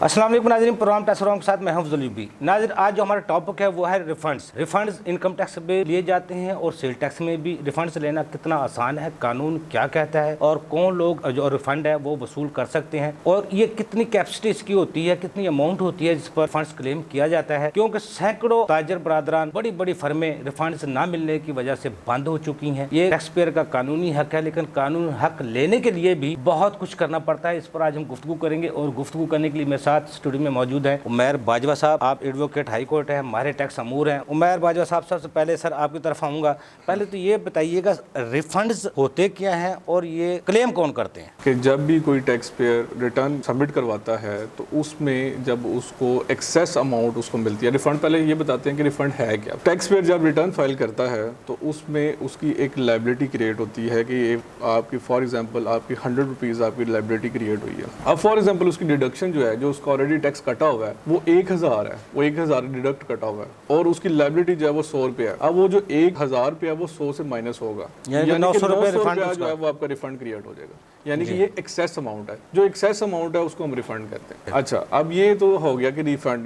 अस्सलाम वालेकुम नाज़रीन, प्रोग्राम टैक्स के साथ मैं हूं भी। नाज़रीन, आज जो हमारा टॉपिक है वो है रिफंड्स इनकम टैक्स में लिए जाते हैं और सेल टैक्स में भी। रिफंड्स लेना कितना आसान है, कानून क्या कहता है और कौन लोग जो रिफंड है वो वसूल कर सकते हैं, और ये कितनी कैपेसिटी इसकी होती है, कितनी अमाउंट होती है जिस पर फंड्स क्लेम किया जाता है। क्योंकि सैकड़ों ताजर बरादरान बड़ी बड़ी फर्में रिफंड्स ना मिलने की वजह से बंद हो चुकी हैं। ये टैक्स पेयर का कानूनी हक है, लेकिन कानूनी हक लेने के लिए भी बहुत कुछ करना पड़ता है। इस पर आज हम गुफ्तगू करेंगे और गुफ्तगू करने के लिए मेरे साथ स्टूडियो में मौजूद है उमैर बाजवा साहब। आप एडवोकेट हाई कोर्ट है, हमारे टैक्स अमूर हैं। उमैर बाजवा साहब, सबसे पहले सर आपकी तरफ आऊँगा। पहले तो ये बताइएगा रिफंड्स होते क्या हैं और ये क्लेम कौन करते हैं? कि जब भी कोई टैक्स पेयर रिटर्न सबमिट करवाता है तो उसमें जब उसको एक्सेस अमाउंट उसको मिलती है रिफंड, पहले ये बताते हैं कि रिफंड है क्या। टैक्स पेयर जब रिटर्न फाइल करता है तो उसमें उसकी एक लाइबिलिटी क्रिएट होती है कि आपकी फॉर एग्जांपल आपकी 100 रुपीज़ आपकी लाइबिलिटी क्रिएट हुई है। अब फॉर एग्जांपल उसकी डिडक्शन जो है, जो उसका ऑलरेडी टैक्स कटा हुआ है वो 1000 है, वो 1000 डिडक्ट कटा हुआ है और उसकी लाइबिलिटी जो है वो 100 रुपये है। अब वो जो 1000 रुपया वो 100 से माइनस होगा, यानी 900 रुपये जो है वो आपका रिफंड क्रिएट हो जाएगा। यानी कि ये एक्सेस अमाउंट है। जो एक्सेस अमाउंट है उसको हम रिफंड करते हैं। अच्छा, अब ये तो हो गया कि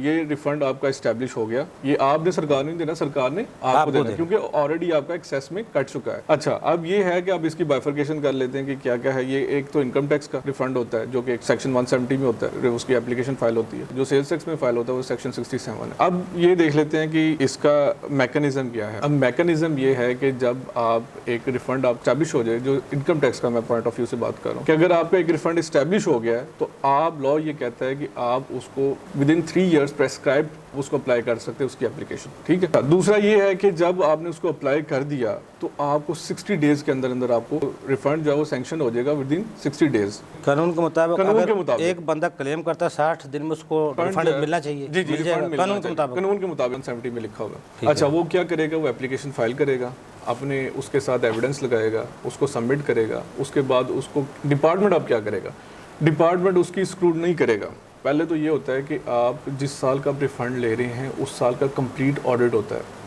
ये रिफंड आपका एस्टेब्लिश हो गया। ये आपने सरकार ने देना, सरकार ने आपको देना, क्योंकि ऑलरेडी आपका एक्सेस में कट चुका है। अच्छा, अब ये है कि अब इसकी बाइफर्केशन कर लेते हैं कि क्या क्या है। ये एक तो इनकम टैक्स का रिफंड होता है जो कि सेक्शन 170 में होता है, उसकी एप्लीकेशन फाइल होती है। जो सेल्स टैक्स में फाइल होता है वो सेक्शन 67 है। अब ये देख लेते हैं कि इसका मैकेनिज्म क्या है। अब मैकेनिज्म ये है कि जब आप एक रिफंड आप एस्टैब्लिश हो जाए, जो इनकम टैक्स का मैं पॉइंट ऑफ व्यू से बात कर रहा हूँ, कि अगर आपका एक रिफंड एस्टैब्लिश हो गया है तो आप लॉ ये कहता है कि आप उसको विद इन 3 इयर्स प्रेस्क्राइब उसको अप्लाई कर सकते हैं, उसकी एप्लीकेशन। ठीक है। दूसरा ये है कि जब आपने उसको अप्लाई कर दिया तो आपको 60 डेज के अंदर अंदर आपको रिफंड जो है वो सैंक्शन हो जाएगा विद इन 60 डेज। कानून के मुताबिक एक बंदा क्लेम करता है 60 दिन में उसको रिफंड मिलना चाहिए। जी जी, कानून के मुताबिक 170 में लिखा होगा। अच्छा, वो क्या करेगा, वो एप्लीकेशन फाइल करेगा, अपने उसके साथ एविडेंस लगाएगा, उसको सबमिट करेगा। उसके बाद उसको डिपार्टमेंट अब क्या करेगा, डिपार्टमेंट उसकी स्क्रूटनी नहीं करेगा। पहले तो ये होता है कि आप जिस साल का आप रिफंड ले रहे हैं उस साल का कंप्लीट ऑडिट होता है।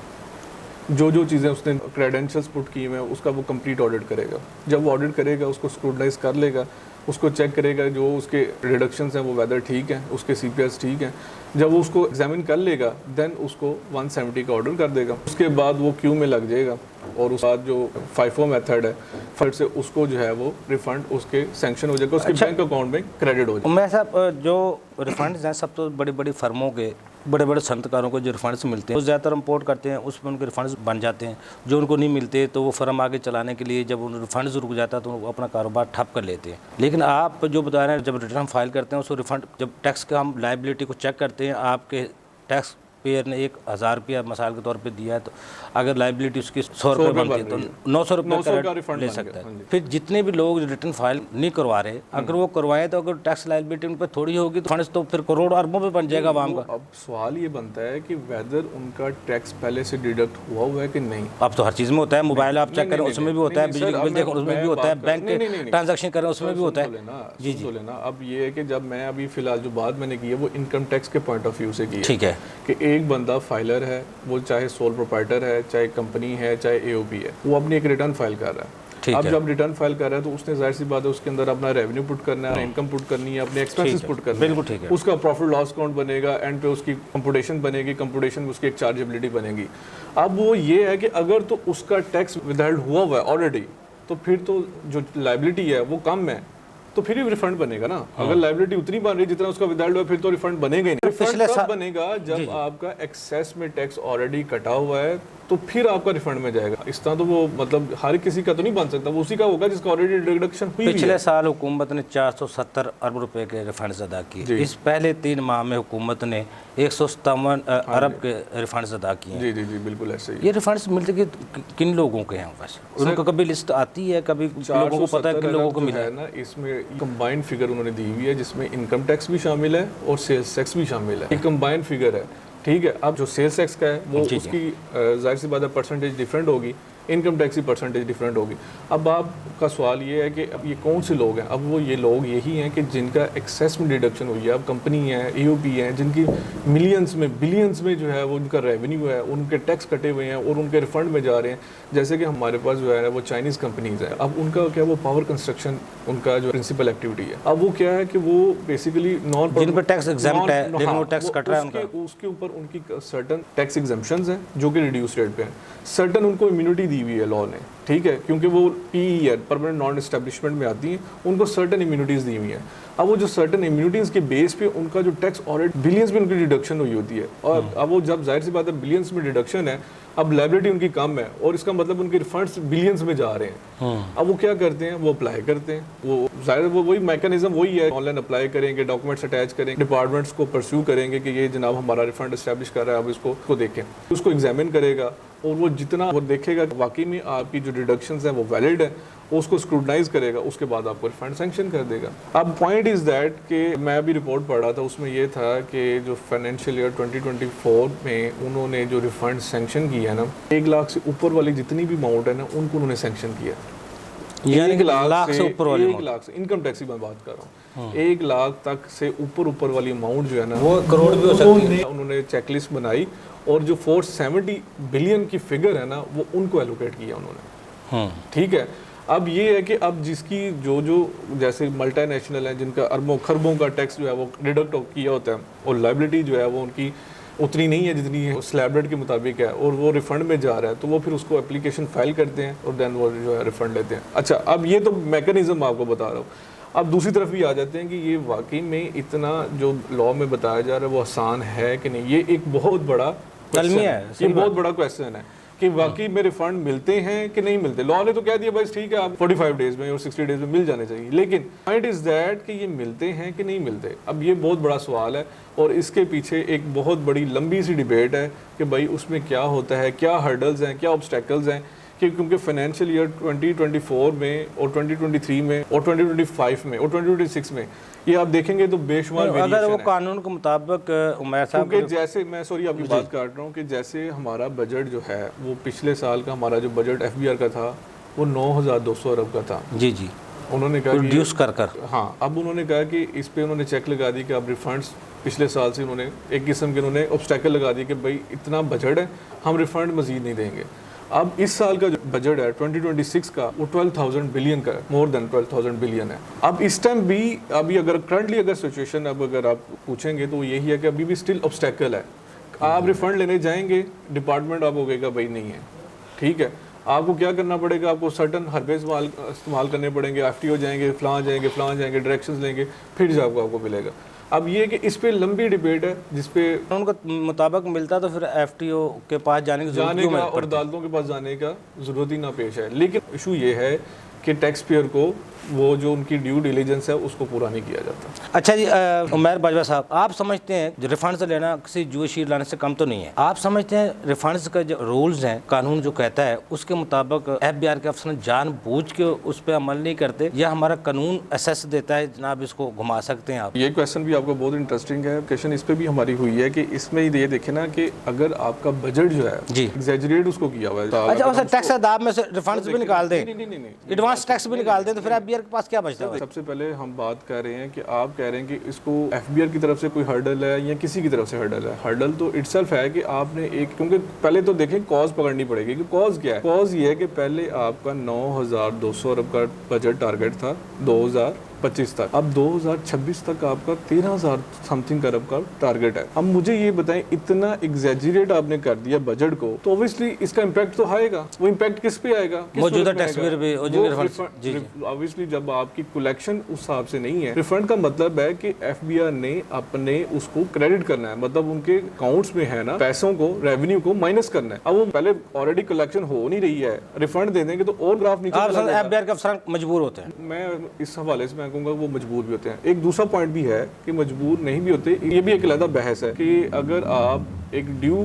जो जो चीज़ें उसने क्रेडेंशियल्स पुट की हुए हैं उसका वो कंप्लीट ऑडिट करेगा। जब वो ऑडिट करेगा उसको स्क्रूटनाइज कर लेगा, उसको चेक करेगा जो उसके रिडक्शंस हैं वो वेदर ठीक हैं, उसके CPS ठीक हैं। जब वो उसको एग्जामिन कर लेगा देन उसको 170 का ऑर्डर कर देगा। उसके बाद वो क्यू में लग जाएगा और उसके बाद जो FIFO मेथड है फिर से उसको जो है वो रिफंड उसके सैंक्शन हो जाएगा, उसके बैंक अकाउंट में क्रेडिट हो जाएगा। मैं साहब, जो रिफंड्स हैं सब तो बड़ी बड़ी फर्मों के, बड़े बड़े संतकारों को जो रिफंड्स मिलते हैं वो ज़्यादातर इम्पोर्ट करते हैं, उसमें उनके रिफंड्स बन जाते हैं। जो उनको नहीं मिलते तो वो फर्म आगे चलाने के लिए जब उन रिफंड्स रुक जाता है तो वो अपना कारोबार ठप कर लेते हैं। लेकिन आप जो बता रहे हैं, जब रिटर्न फाइल करते हैं उसको रिफंड, जब टैक्स का हम लाइबिलिटी को चेक करते हैं, आपके टैक्स पेयर ने 1000 रुपया मिसाल के तौर पे दिया है तो अगर लाइबिलिटी उसकी 100 रुपये बनती है तो 900 रुपये का रिफंड ले सकता है। फिर जितने भी लोग रिटर्न फाइल नहीं करवा रहे, अगर वो करवाएं तो अगर टैक्स लाइबिलिटी उन पर थोड़ी होगी तो फंड्स तो फिर करोड़ अरबों में बन जाएगा आवाम का। अब सवाल ये बनता है कि वेदर उनका टैक्स पहले से डिडक्ट हुआ है कि नहीं। अब तो हर चीज़ में होता है, मोबाइल आप चेक करें उसमें भी होता है, बिजली बिल देखो उसमें भी होता है, बैंक ट्रांजेक्शन करें उसमें भी होता है। जी जी लेना। अब ये है कि जब मैं अभी फिलहाल जो बात मैंने की है वो इनकम टैक्स के पॉइंट ऑफ व्यू से की है। ठीक है कि एक बंदा फाइलर है, वो चाहे सोल प्रोप्राइटर है, चाहे कंपनी है, चाहे AOP है, वो अपनी एक रिटर्न फाइल कर रहा है। अब जब रिटर्न फाइल कर रहा है तो उसने जाहिर सी बात है उसके अंदर अपना रेवेन्यू पुट करना है, इनकम पुट करनी है, अपने एक्सपेंसेस पुट करना है। बिल्कुल ठीक है। उसका प्रॉफिट लॉस अकाउंट बनेगा, एंड पे उसकी कंप्यूटेशन बनेगी, कंप्यूटेशन में उसकी एक चार्जेबिलिटी बनेगी। अब वो ये है कि अगर तो उसका टैक्स विदहेल्ड हुआ है ऑलरेडी तो फिर तो जो लाइबिलिटी है वो कम है तो फिर ही रिफंड बनेगा ना। अगर लाइबिलिटी उतनी बन रही जितना उसका विदहेल्ड हुआ फिर तो रिफंड बनेगा ही नहीं। रिफंड कब बनेगा, जब आपका एक्सेस में टैक्स ऑलरेडी कटा हुआ है तो फिर आपका रिफंड में जाएगा। इस तरह तो वो मतलब हर किसी का तो नहीं बन सकता, वो उसी का होगा जिसका ऑलरेडी डिडक्शन हुई है। पिछले साल हुकूमत ने 470 अरब रुपए के रिफंड्स अदा किए। इस पहले 3 माह में हुकूमत ने 157 अरब के रिफंड्स अदा किए। जी जी जी बिल्कुल ऐसे ही। ये रिफंड्स मिलते किन लोगों के हैं? वैसे उनको कभी लिस्ट आती है, कभी लोगों को पता है किन लोगों को मिला है ना। इसमें कंबाइंड फिगर उन्होंने दी हुई है जिसमें इनकम टैक्स भी शामिल है और सेल्स टैक्स भी शामिल है। एक कंबाइंड फिगर है, ठीक है। अब जो सेल्स टैक्स का है वो उसकी जाहिर सी बात है परसेंटेज डिफरेंट होगी, इनकम टैक्स की परसेंटेज डिफरेंट होगी। अब आपका सवाल ये है कि अब ये कौन से लोग हैं? अब वो ये लोग यही हैं कि जिनका एक्सेस में डिडक्शन हुई है। अब कंपनी है, ईओपी है, जिनकी मिलियंस में बिलियंस में जो है वो उनका रेवेन्यू है, उनके टैक्स कटे हुए हैं और उनके रिफंड में जा रहे हैं। जैसे कि हमारे पास जो है वो चाइनीज़ कंपनीज हैं, अब उनका क्या, वो पावर कंस्ट्रक्शन उनका जो प्रिंसिपल एक्टिविटी है, अब वो क्या है कि वो बेसिकली नॉन जिन पर टैक्स एग्जम्प्ट है, लेकिन वो टैक्स कट रहा है उनका, उसके ऊपर उनकी सर्टन टैक्स एग्जम्पशंस हैं जो कि रिड्यूस रेट पे हैं। सर्टन उनको इम्यूनिटी दी हुई है लॉ ने, ठीक है, क्योंकि वो पीई है, परमानेंट नॉन एस्टेब्लिशमेंट में आती हैं, उनको सर्टन इम्यूनिटीज़ दी हुई हैं। अब वो जो सर्टन इम्यूनिटीज़ के बेस पे उनका जो टैक्स ऑलरेडी बिलियंस में उनकी डिडक्शन हुई होती है, और अब वो जब जाहिर सी बात है बिलियंस में डिडक्शन है, अब लायबिलिटी उनकी कम है और इसका मतलब उनके रिफंड्स बिलियंस में जा रहे हैं। अब वो क्या करते हैं, वो अप्लाई करते हैं, वो जाहिर वो वही मैकेनिज्म वही है, ऑनलाइन अप्लाई करेंगे, डॉक्यूमेंट्स अटैच करेंगे, डिपार्टमेंट्स को परस्यू करेंगे कि ये जनाब हमारा रिफंड एस्टैब्लिश कर रहा है, अब इसको देखें, उसको एग्जामिन करेगा और वो जितना वो देखेगा वाकई में आपकी जो डिडक्शंस हैं वो वैलिड है, उसको स्क्रूटनाइज करेगा, उसके बाद आपको रिफंड सैंक्शन कर देगा। अब पॉइंट इज़ दैट कि मैं अभी रिपोर्ट पढ़ रहा था, उसमें ये था कि जो फाइनेंशियल ईयर 2024 में उन्होंने जो रिफंड सैंक्शन किया है ना, 1 लाख से ऊपर वाली जितनी भी अमाउंट है ना उनको उन्होंने सैंक्शन किया। यानी 1 लाख से ऊपर वाली, 1 लाख से इनकम टैक्स की मैं बात कर रहा हूँ, 1 लाख तक से ऊपर वाली अमाउंट जो है ना वो करोड़ भी हो सकती है। उन्होंने चेकलिस्ट बनाई और जो 470 बिलियन की फिगर है ना वो उनको एलोकेट किया उन्होंने, ठीक है। अब ये है कि अब जिसकी जो जैसे मल्टीनेशनल है जिनका अरबों खरबों का टैक्स जो है वो डिडक्ट किया होता है और लायबिलिटी जो है वो उनकी उतनी नहीं है जितनी स्लैब रेट के मुताबिक है और वो रिफंड में जा रहा है, तो वो फिर उसको एप्लीकेशन फाइल करते हैं और देन वो जो है रिफंड लेते हैं। अच्छा, अब ये तो मैकेनिज्म आपको बता रहा हूँ। अब दूसरी तरफ भी आ जाते हैं कि ये वाकई में इतना जो लॉ में बताया जा रहा है वो आसान है कि नहीं, ये एक बहुत बड़ा क्वेश्चन है, ये बहुत बड़ा क्वेश्चन है कि वाकई में रिफंड मिलते हैं कि नहीं मिलते। लॉ ने तो कह दिया बस ठीक है आप 45 डेज में और 60 डेज में मिल जाने चाहिए, लेकिन पॉइंट इज दैट कि ये मिलते हैं कि नहीं मिलते। अब ये बहुत बड़ा सवाल है और इसके पीछे एक बहुत बड़ी लंबी सी डिबेट है कि भाई उसमें क्या होता है, क्या हर्डल्स हैं, क्या ऑब्स्टेकल्स हैं, कि क्योंकि फाइनेंशियल ईयर 2024 में और 2023 में और 2025 में और 2026 में ये आप देखेंगे तो बेशुमार अगर वो कानून के मुताबिक उमर साहब, क्योंकि जैसे मैं सॉरी आपकी बात काट रहा हूँ कि जैसे हमारा बजट जो है वो पिछले साल का हमारा जो बजट FBR का था वो 9,200 अरब का था। जी जी, उन्होंने कहा रिड्यूस कर हाँ, अब उन्होंने कहा कि इस पे उन्होंने चेक लगा दी कि अब रिफंड्स पिछले साल से उन्होंने एक किस्म के उन्होंने ऑब्स्टेकल लगा दी कि भाई इतना बजट है हम रिफंड मजीद नहीं देंगे। अब इस साल का जो बजट है 2026 का वो 12,000 बिलियन का, मोर देन 12,000 बिलियन है। अब इस टाइम भी अभी अगर करंटली अगर सिचुएशन अब अगर आप पूछेंगे तो यही है कि अभी भी स्टिल ऑब्स्टेकल है। आप रिफंड लेने जाएंगे, डिपार्टमेंट आपको कहेगा भाई नहीं है, ठीक है, आपको क्या करना पड़ेगा, आपको सर्टन हरबे इस्तेमाल करने पड़ेंगे, FTO जाएंगे, फलां जाएंगे, डायरेक्शंस लेंगे, फिर जाकर आपको मिलेगा। अब ये कि इस पे लंबी डिबेट है जिस पे उनका मुताबिक मिलता तो फिर FTO के पास जाने की और अदालतों के पास जाने का ज़रूरत ही ना पेश है। लेकिन इशू ये है कि टैक्स पेयर को वो जो उनकी ड्यू डिलीजेंस है उसको पूरा नहीं किया जाता। अच्छा जी, उमर बाजवा साहब, आप समझते हैं रिफंड्स लेना किसी जुए शीट लाने से कम तो नहीं है? आप समझते हैं रिफंड्स का जो रूल्स हैं, कानून जो कहता है उसके मुताबिक FBR के अफसर जानबूझ के उस पर अमल नहीं करते या हमारा कानून असेस देता है जनाब इसको घुमा सकते हैं आप? ये क्वेश्चन भी आपका बहुत इंटरेस्टिंग है। क्वेश्चन इस पे भी हमारी हुई है कि इसमें ये देखे ना कि अगर आपका बजट जो है जी एग्जैजरेट उसको किया हुआ है, अच्छा और टैक्स अदाब में से रिफंड्स भी निकाल दें, एडवांस टैक्स भी निकाल दें, तो फिर FBR के पास क्या बचता है? सबसे पहले हम बात कर रहे हैं कि आप कह रहे हैं कि इसको FBR की तरफ से कोई हर्डल है या किसी की तरफ से हर्डल है। हर्डल तो इटसेल्फ है कि आपने एक, क्योंकि पहले तो देखें कॉज पकड़नी पड़ेगी कि कॉज क्या है। कॉज ये है कि पहले आपका 9,200 अरब का बजट टारगेट था 2025 तक, अब 2026 तक आपका 13,000 समथिंग अरब का टारगेट है। अब मुझे ये बताएं, इतना एग्जैजरेट आपने कर दिया बजट को तो ऑब्वियसली इसका इम्पैक्ट तो आएगा। वो इम्पैक्ट किस पे आएगा? मौजूदा टैक्स पेयर पे, ऑब्वियसली जब आपकी कलेक्शन उस हिसाब से नहीं है। रिफंड का मतलब है कि FBR ने अपने उसको क्रेडिट करना है, मतलब उनके अकाउंट्स में है ना पैसों को, रेवेन्यू को माइनस करना है। अब वो पहले ऑलरेडी कलेक्शन हो नहीं रही है, रिफंड दे देंगे तो और ग्राफ नीचे चला जाएगा। FBR के अफसर मजबूर होते हैं। मैं इस हवाले से मैं कहूँगा वो मजबूर भी होते हैं। एक दूसरा पॉइंट भी है कि मजबूर नहीं भी होते, ये भी एक अलग बहस है कि अगर आप एक ड्यू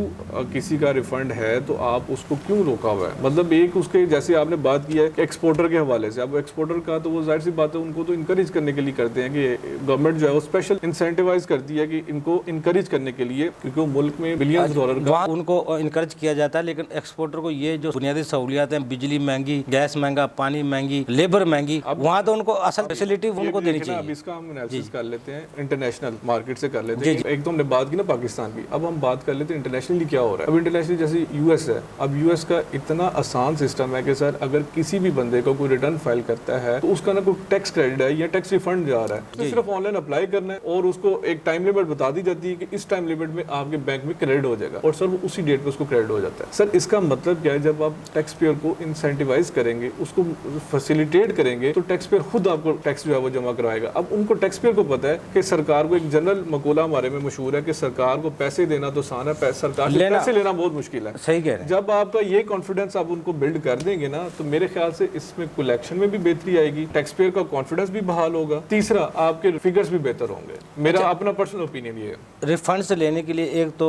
किसी का रिफंड है तो आप उसको क्यों रोका हुआ है? मतलब एक उसके जैसे आपने बात किया है कि एक्सपोर्टर के हवाले से, अब एक्सपोर्टर का तो वो जाहिर सी बात है उनको तो इंकरेज करने के लिए करते हैं कि गवर्नमेंट जो है वो स्पेशल इंसेंटिवाइज करती है कि इनको इंकरेज करने के लिए, क्योंकि वो मुल्क में बिलियंस डॉलर का वहाँ उनको इंकरेज किया जाता है, लेकिन एक्सपोर्टर को ये जो बुनियादी सहूलियात हैं, बिजली महंगी, गैस महंगा, पानी महंगी, लेबर महंगी, वहाँ तो उनको असल फैसिलिटी उनको देनी चाहिए। अब इसका हम एनालिसिस कर लेते हैं, इंटरनेशनल मार्केट से कर लेते हैं। एक तो हमने बात की ना पाकिस्तान की, अब हम बात कर लेते हैं इंटरनेशनली क्या हो रहा है। अब इंटरनेशनली जैसे यूएस है, अब यूएस का इतना आसान सिस्टम है कि सर अगर किसी भी बंदे को कोई रिटर्न फाइल करता है तो उसका ना कोई टैक्स क्रेडिट है या टैक्स रिफंड जा रहा है, तो सिर्फ ऑनलाइन अप्लाई करना है और उसको एक टाइम लिमिट बता दी जाती है कि इस टाइम लिमिट में आपके बैंक में क्रेडिट हो जाएगा और सर वो उसी डेट पे उसको क्रेडिट हो जाता है। सर इसका मतलब क्या है, जब आप टैक्स पेयर को इंसेंटिवाइज करेंगे, उसको फैसिलिटेट करेंगे तो टैक्स पेयर खुद आपको टैक्स जो है वो जमा करवाएगा। अब उनको टैक्स पेयर को पता है कि सरकार को, एक जनरल मकूला हमारे में मशहूर है कि सरकार को पैसे देना तो आसान है, सरकार से पैसे लेना बहुत मुश्किल है। सही कह रहे हैं। जब आपका ये कॉन्फिडेंस आप उनको बिल्ड कर देंगे ना, तो मेरे ख्याल से इसमें कलेक्शन में भी बेहतरी आएगी, टैक्स पेयर का कॉन्फिडेंस भी बहाल होगा, तीसरा आपके फिगर्स भी बेहतर होंगे। मेरा अपना पर्सनल ओपिनियन ये है। रिफंड्स लेने के लिए एक तो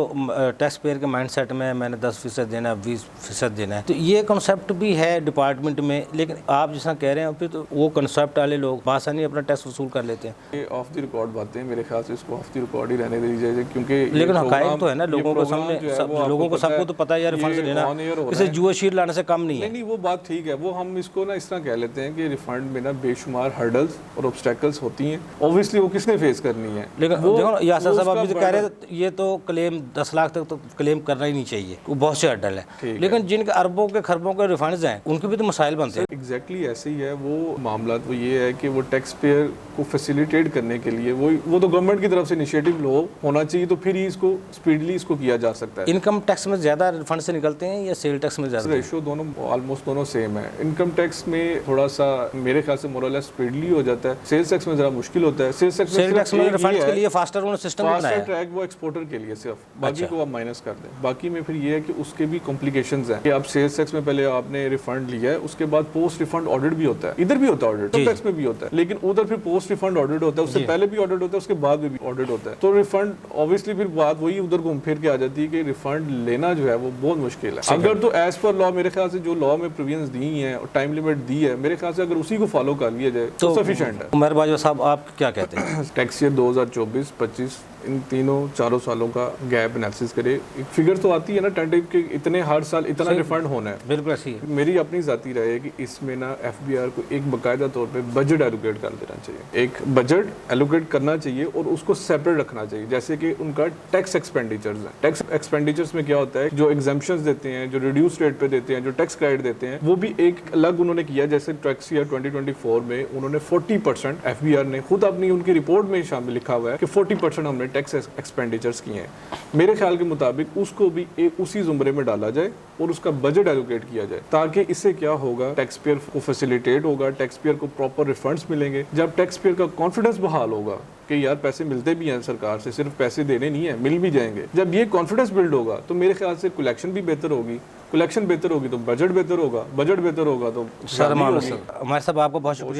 टैक्स पेयर के माइंडसेट में मैंने 10% देना है, 20% देना है, तो ये कॉन्सेप्ट भी है डिपार्टमेंट में, लेकिन आप जैसा कह रहे हैं फिर तो वो कॉन्सेप्ट वाले लोग आसानी अपना टैक्स वसूल कर लेते हैं। ये ऑफ द रिकॉर्ड बातें, मेरे ख्याल से इसको ऑफ द रिकॉर्ड ही रहने दीजिए, क्योंकि लेकिन हकायक तो है ना, लोगों को सामने, लोगों को सबको तो पता है यार रिफंड लेना इसे जुआ शीट लाने से कम नहीं है। नहीं, वो बात ठीक है, वो हम इसको ना इस तरह कह लेते हैं कि रिफंड में ना बेशुमार हर्डल्स और ऑब्स्टेकल्स होती हैं, ऑब्वियसली वो किसने फेस करनी है। लेकिन देखो यासर साहब अभी तो कह रहे थे ये तो क्लेम 10 लाख तक तो क्लेम करना ही नहीं चाहिए, वो बहुत से हर्डल है, लेकिन जिनके अरबों के खरबों के रिफंड्स हैं उनके भी तो मसाइल बनते हैं। एग्जैक्टली ऐसे ही है वो मामला। तो ये है कि वो टैक्स पेयर को फैसिलिटेट करने के लिए वो तो गवर्नमेंट की तरफ से इनिशिएटिव लो होना चाहिए, तो फिर ही इसको स्पीडली इसको किया जा सकता है। इनकम टैक्स में ज्यादा रिफंड से निकलते हैं या सेल टैक्स में ज्यादा? रेशो दोनों ऑलमोस्ट दोनों सेम है। इनकम टैक्स में थोड़ा सा मेरे ख्याल से मोरलेस स्पीडली हो जाता है, सेल्स टैक्स में जरा मुश्किल होता है। सेल्स टैक्स में रिफंड के लिए फास्टर उन्होंने सिस्टम बनाया है, ट्रैक वो एक्सपोर्टर के लिए सिर्फ, बाकी को आप माइनस कर दें। बाकी में फिर ये है कि उसके भी कॉम्प्लिकेशंस हैं कि आप सेल्स टैक्स में पहले आपने रिफंड लिया है, उसके बाद पोस्ट रिफंड ऑडिट भी होता है, इधर भी होता है ऑडिट, इनकम टैक्स में भी होता है, लेकिन उधर फिर पोस्ट रिफंड ऑडिट होता है, उससे पहले भी ऑडिट होता है, उसके बाद भी ऑडिट होता है। तो रिफंड ऑब्वियसली फिर बात वही उधर घूम फिर के आ जाती है कि रिफंड लेना जो है वो बहुत मुश्किल है। अगर तो एज पर लॉ मेरे ख्याल से जो लॉ में प्रोविजंस दी हैं और टाइम लिमिट दी है, मेरे ख्याल से अगर उसी को फॉलो कर लिया जाए तो सफिशिएंट है। उमर बाजवा साहब आप क्या कहते हैं? टैक्स ईयर 2024-25 इन चारों सालों का गैप एनालिसिस करे, एक फिगर तो आती है ना टेंटिव के इतने हर साल इतना रिफंड होना है। बिल्कुल ऐसी है। मेरी अपनी जाती राय है कि इसमें ना एफबीआर को एक बाकायदा तौर पे बजट एलोकेट कर देना चाहिए, एक बजट एलोकेट करना चाहिए और उसको सेपरेट रखना चाहिए, जैसे कि उनका टैक्स एक्सपेंडिचर्स है। टैक्स एक्सपेंडिचर्स में क्या होता है, जो एग्जाम्पशंस देते हैं, जो रिड्यूस रेट पे देते हैं, जो टैक्स क्रेडिट देते हैं, वो भी एक अलग उन्होंने किया। जैसे टैक्स ईयर 2024 में उन्होंने 40% एफबीआर ने खुद अपनी उनकी रिपोर्ट में शामिल लिखा हुआ है कि 40% हमने टैक्स एक्सपेंडिचर्स किए हैं। मेरे ख्याल के मुताबिक उसको भी एक उसी जुमरे में डाला जाए और उसका बजट एलोकेट किया जाए, ताकि इससे क्या होगा, टैक्स पेयर को फैसिलिटेट होगा, टैक्स पेयर को प्रॉपर रिफंड्स मिलेंगे। जब टैक्स पेयर का कॉन्फिडेंस बहाल होगा कि यार पैसे मिलते भी हैं सरकार से, सिर्फ पैसे देने नहीं है, मिल भी जाएंगे, जब ये कॉन्फिडेंस बिल्ड होगा तो मेरे ख्याल से कलेक्शन भी बेहतर होगी, कलेक्शन बेहतर होगी तो बजट बेहतर होगा, बजट बेहतर होगा तो सर हमारे साहब आपको बहुत शुक्रिया।